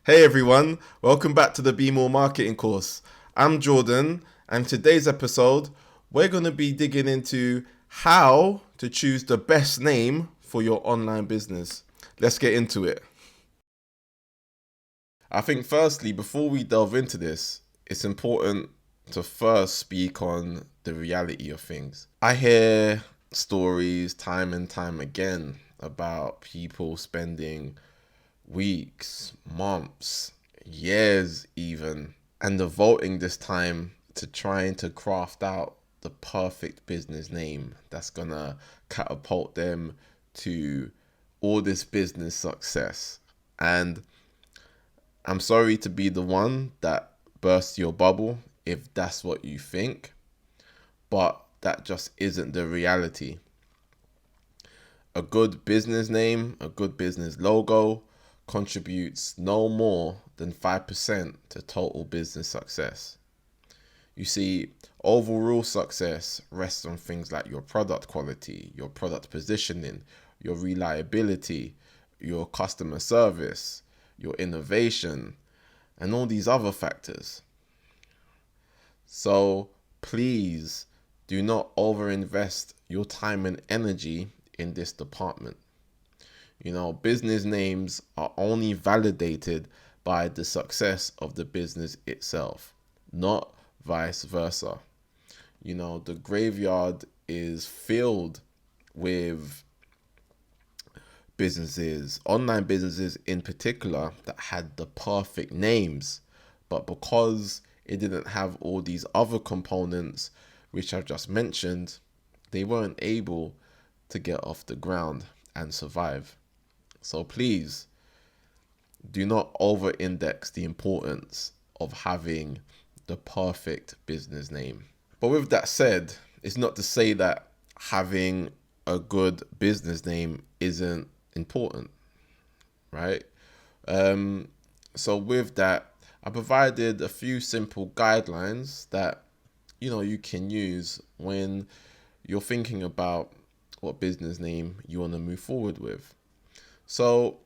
Hey everyone, welcome back to the Be More Marketing course. I'm Jordan, and today's episode, we're going to be digging into how to choose the best name for your online business. Let's get into it. I think, firstly, before we delve into this, it's important to first speak on the reality of things. I hear stories time and time again about people spending weeks, months, years even, and devoting this time to trying to craft out the perfect business name that's gonna catapult them to all this business success. And I'm sorry to be the one that bursts your bubble if that's what you think, but that just isn't the reality. A good business name, a good business logo contributes no more than 5% to total business success. You see, overall success rests on things like your product quality, your product positioning, your reliability, your customer service, your innovation, and all these other factors. So please do not overinvest your time and energy in this department. Business names are only validated by the success of the business itself, not vice versa. The graveyard is filled with businesses, online businesses in particular, that had the perfect names, but because it didn't have all these other components, which I've just mentioned, they weren't able to get off the ground and survive. So please do not over index the importance of having the perfect business name. But with that said, it's not to say that having a good business name isn't important, right? So with that, I provided a few simple guidelines that you can use when you're thinking about what business name you want to move forward with. So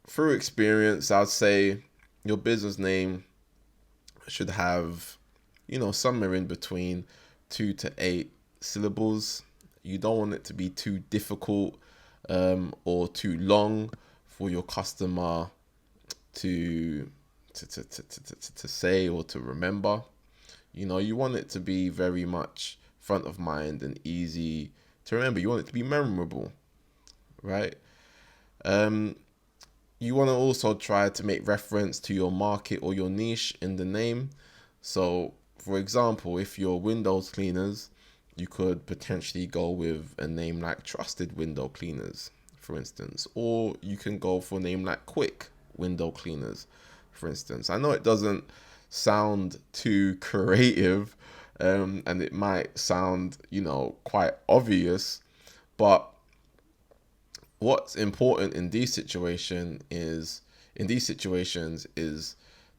through experience, I'd say your business name should have, somewhere in between 2 to 8 syllables. You don't want it to be too difficult or too long for your customer to to say or to remember. You want it to be very much front of mind and easy to remember. You want it to be memorable, right? Um, You want to also try to make reference to your market or your niche in the name. So, for example, if you're windows cleaners, you could potentially go with a name like Trusted Window Cleaners, for instance, or you can go for a name like Quick Window Cleaners, for instance. I know it doesn't sound too creative, and it might sound, quite obvious, but what's important in these situations is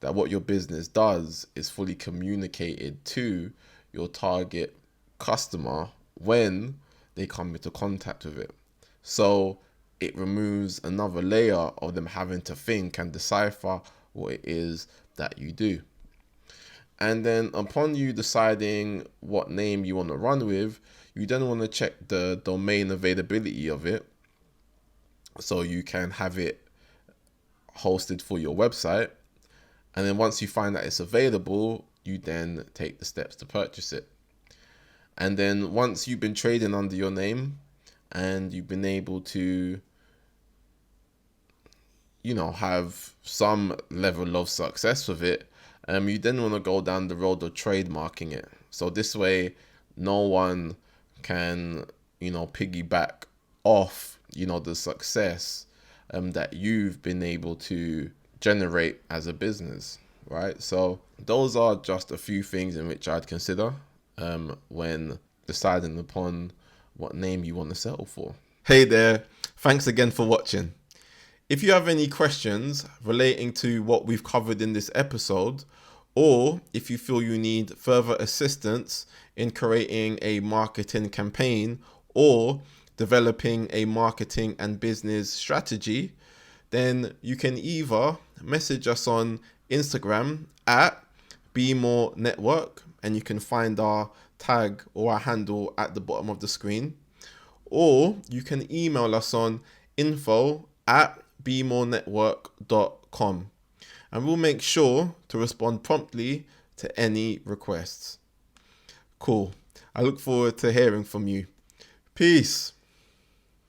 that what your business does is fully communicated to your target customer when they come into contact with it. So it removes another layer of them having to think and decipher what it is that you do. And then upon you deciding what name you want to run with, you then want to check the domain availability of it, so you can have it hosted for your website. And then once you find that it's available, you then take the steps to purchase it. And then once you've been trading under your name and you've been able to, have some level of success with it, you then want to go down the road of trademarking it. So this way, no one can, piggyback off, the success that you've been able to generate as a business, right? So those are just a few things in which I'd consider when deciding upon what name you want to settle for. Hey there, thanks again for watching. If you have any questions relating to what we've covered in this episode, or if you feel you need further assistance in creating a marketing campaign or developing a marketing and business strategy, then you can either message us on Instagram at Be More Network, and you can find our tag or our handle at the bottom of the screen, or you can email us on info@bemorenetwork.com, and we'll make sure to respond promptly to any requests. Cool. I look forward to hearing from you. Peace.